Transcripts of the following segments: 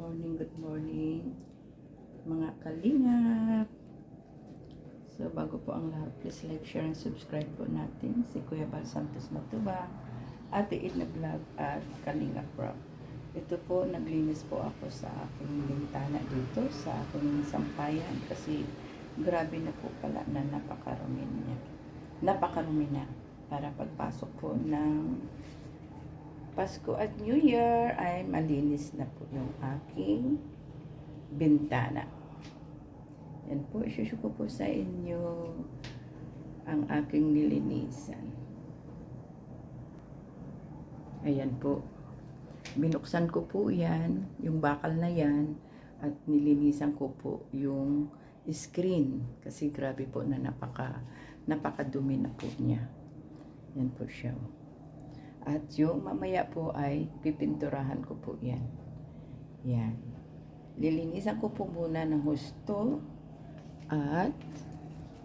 good morning mga kalingap. So bago po ang lahat, please like, share, and subscribe po natin si Kuya Bal Santos Matubang, Ate Edna Vlog at Kalingap Rock. Ito po, naglinis po ako sa aking bintana dito sa aking sampayan kasi grabe na po pala na napakarumi na para pagpasok po ng Pasko at New Year ay malinis na po yung aking bintana. Yan po, isusyo ko po sa inyo ang aking nilinisan. Ayan po. Binuksan ko po yan, yung bakal na yan, at nilinisan ko po yung screen. Kasi grabe po na napakadumi na po niya. Yan po siya. At yung mamaya po ay pipinturahan ko po yan. Yan. Lilinisan ko po muna ng husto at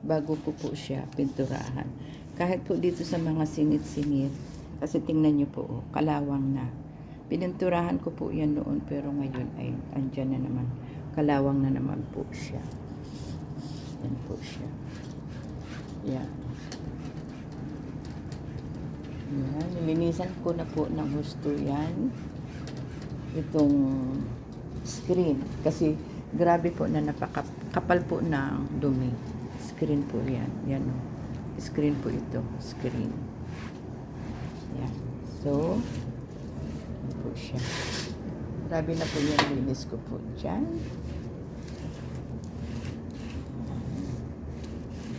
bago ko po siya pinturahan. Kahit po dito sa mga singit-singit, kasi tingnan nyo po, kalawang na. Pininturahan ko po yan noon pero ngayon ay andyan na naman. Kalawang na naman po siya. Yan po siya. Yan. Yan, nilinisan ko na po ng gusto yan. Itong screen. Kasi grabe po na napakapal po ng dumi. Screen po yan. Yan o. Screen po ito. Screen. Yan. So, yan po siya. Grabe na po yung linis ko po dyan.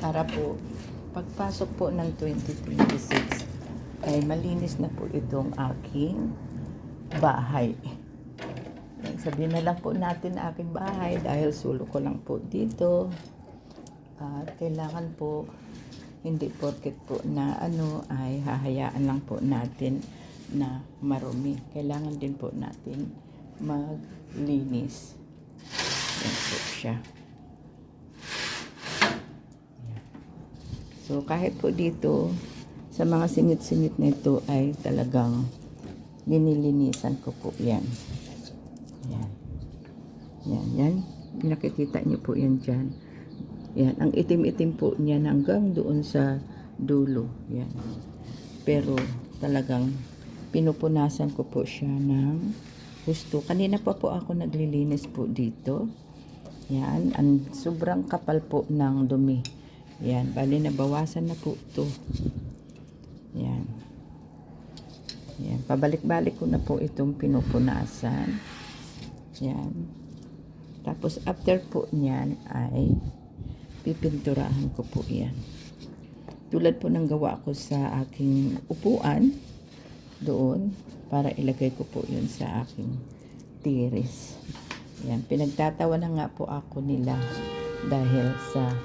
Para po, pagpasok po ng 2026, ay malinis na po itong aking bahay. Sabihin na lang po natin aking bahay dahil sulo ko lang po dito. At kailangan po hindi porket po na ay hahayaan lang po natin na marumi. Kailangan din po natin maglinis. Yan po siya. So kahit po dito sa mga singit-singit na ito ay talagang linilinisan ko po yan. Yan. Yan, yan. Nakikita niyo po yan dyan. Yan. Ang itim-itim po niyan hanggang doon sa dulo. Yan. Pero talagang pinupunasan ko po siya ng gusto. Kanina pa po ako naglilinis po dito. Yan. Ang sobrang kapal po ng dumi. Yan. Bali nabawasan na po ito. Yan. Yan. Pabalik-balik ko na po itong pinupunasan. Yan. Tapos after po niyan ay pipinturahan ko po yan. Tulad po ng gawa ko sa aking upuan doon para ilagay ko po yun sa aking tiris. Yan. Pinagtatawa na nga po ako nila dahil sa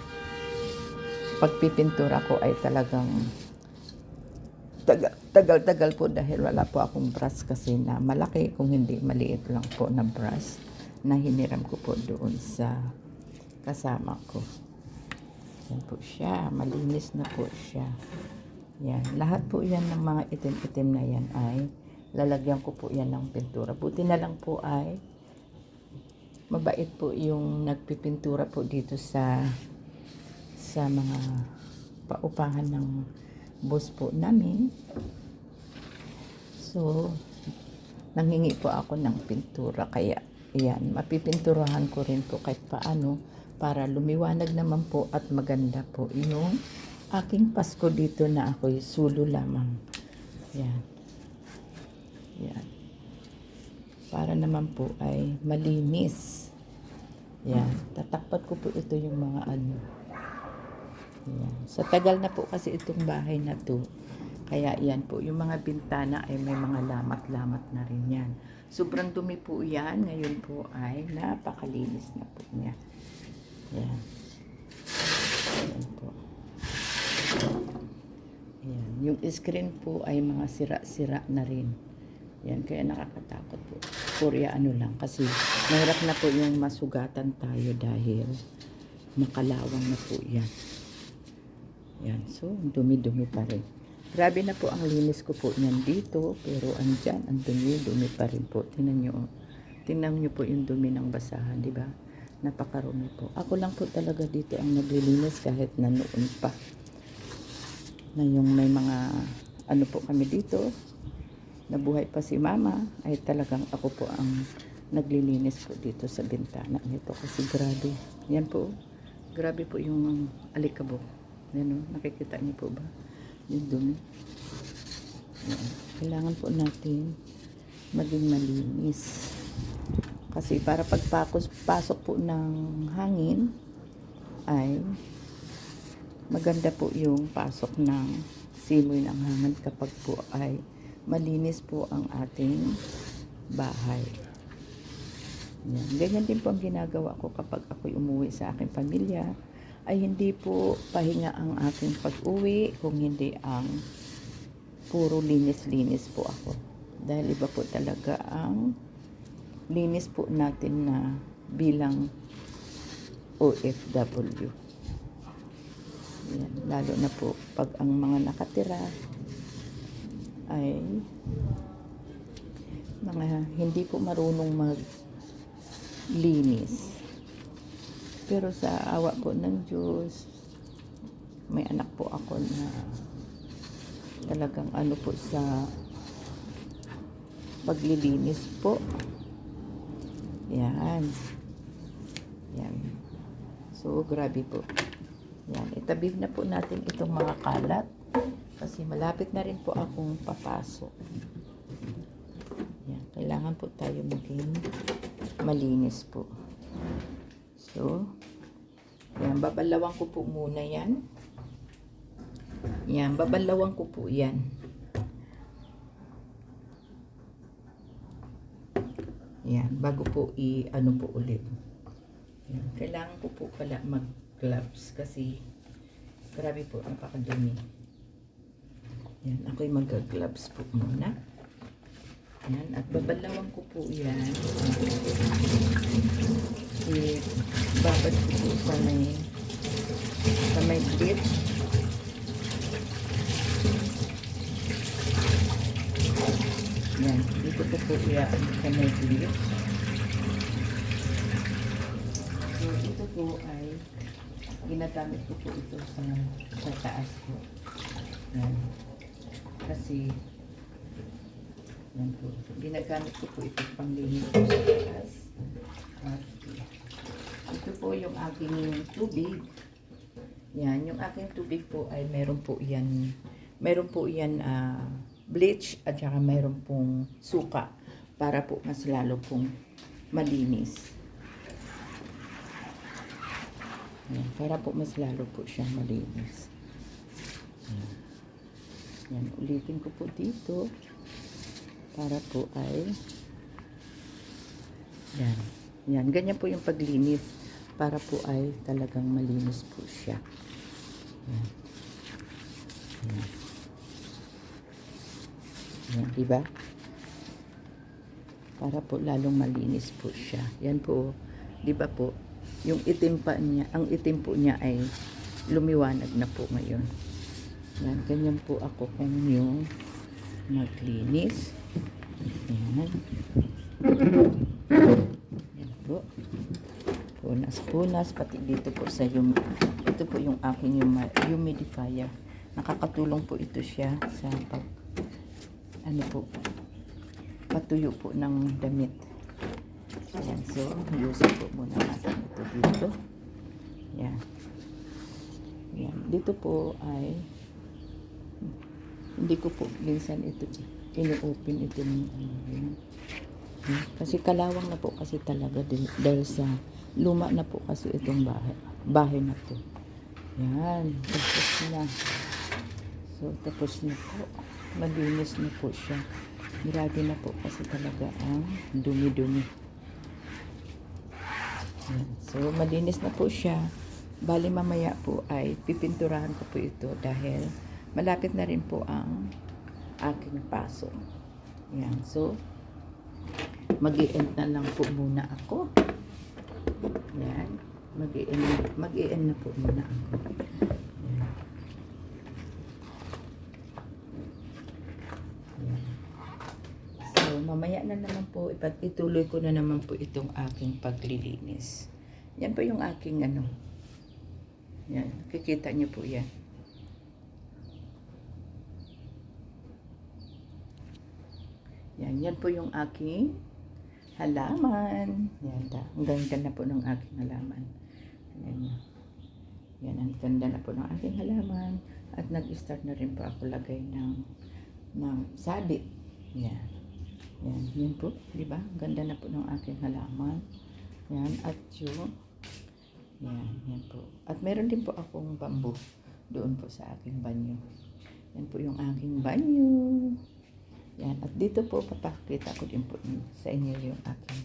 pagpipintura ko ay talagang tagal-tagal po dahil wala po akong brush kasi na malaki, kung hindi maliit lang po na brush na hiniram ko po doon sa kasama ko. Yan po siya, malinis na po siya. Yan, lahat po yan ng mga itim-itim na yan ay lalagyan ko po yan ng pintura. Buti na lang po ay mabait po yung nagpipintura po dito sa mga paupahan ng boss po namin. So, nanghingi po ako ng pintura. Kaya, yan, mapipinturahan ko rin po kahit paano para lumiwanag naman po at maganda po yung aking Pasko dito na ako'y sulo lamang. Yan. Yan. Para naman po ay malinis. Yan. Tatakpat ko po ito yung mga Yan. Sa tagal na po kasi itong bahay na to. Kaya yan po, yung mga bintana ay may mga lamat-lamat na rin yan. Sobrang dumi po yan. Ngayon po ay napakalinis na po niya. Yan. Yan po. Yan. Yung screen po ay mga sira-sira na rin. Yan, kaya nakakatakot po. Purya lang. Kasi mahirap na po yung masugatan tayo dahil makalawang na po yan. Yan, so dumi-dumi pa rin. Grabe na po ang linis ko po niyan dito, pero andyan, ang dumi-dumi pa rin po. Tingnan nyo, Tingnan niyo po yung dumi ng basahan, di ba? Napakarumi po. Ako lang po talaga dito ang naglilinis kahit na noon pa. Na yung may mga ano po kami dito, nabuhay pa si mama, ay talagang ako po ang naglilinis po dito sa bintana nito kasi grabe. Yan po. Grabe po yung alikabok. Yan o, nakikita niyo po ba? Yung dumi. Yan. Kailangan po natin maging malinis. Kasi para pasok po ng hangin ay maganda po yung pasok ng simoy ng hangin kapag po ay malinis po ang ating bahay. Yan. Ganyan din po ang ginagawa ko kapag ako'y umuwi sa aking pamilya. Ay hindi po pahinga ang aking pag-uwi kung hindi ang puro linis-linis po ako. Dahil iba po talaga ang linis po natin na bilang OFW. Yan. Lalo na po pag ang mga nakatira ay mga hindi po marunong maglinis. Pero sa awa po ng Diyos, may anak po ako na talagang ano po sa paglilinis po. Yan. Yan. So, grabe po. Yan. Itabi na po natin itong mga kalat. Kasi malapit na rin po akong papasok. Yan. Kailangan po tayo maging malinis po. So, yan. Babalawang ko po muna yan. Yan. Babalawang ko po yan. Yan, bago po ano po ulit. Yan, kailangan ko po pala mag-gloves kasi grabe po, napakadumi. Yan, ako'y mag-gloves po muna. Yan, at babalawan ko po yan. Babad ko po sa may clip. Yan, dito po yan sa may clip. So, ito po ay ginagamit ko po ito sa taas ko. Yan. Kasi yan po. Ginagamit ko po ito panglinis ko sa taas. At ito po yung aking tubig. Yan, yung aking tubig po ay meron po yan bleach at saka mayroon pong suka para po mas lalo pong malinis. Yan, para po mas lalo po siyang malinis. Yan. Yan, ulitin ko po dito para po ay yan. Yan, ganyan po yung paglinis para po ay talagang malinis po siya. Yan. Yan. Yan, diba? Para po lalong malinis po siya. Yan po, diba po, yung itim pa niya, ang itim po niya ay lumiwanag na po ngayon. Yan, ganyan po ako kung yung maglinis. Yan. Yan po. Punas-punas, pati dito po sa ito po yung aking humidifier. Nakakatulong po ito siya sa ano po, patuyo po ng damit. Ayan, so, ayusin po muna natin ito dito. Yan. Yan. Dito po ay, hindi ko po minsan ito, ino-open ito ng yan. Kasi kalawang na po kasi talaga dahil sa luma na po kasi itong bahay na to. Yan. Tapos na. So, tapos na po. Malinis na po siya. Grabe na po kasi talaga ang dumi-dumi. So, malinis na po siya. Bali mamaya po ay pipinturahan ko po ito dahil malapit na rin po ang aking pasok. Yan. So, mag-i-end na lang po muna ako. Yan. Mag-i-end na po muna ako. Mamaya na naman po ituloy ko na naman po itong aking paglilinis. Yan po yung aking ano. Yan, kikita niyo po yan. Yan po yung aking halaman. Yan, ang ganda na po ng aking halaman. Yan, ang ganda na po ng aking halaman. At nag-start na rin po ako lagay ng sabit. Yan. Yan po, di ba? Ang ganda na po ng aking halaman. Yan, at yung yan po. At meron din po akong bamboo doon po sa aking banyo. Yan po yung aking banyo. Yan, at dito po papakita ko din po sa inyo yung aking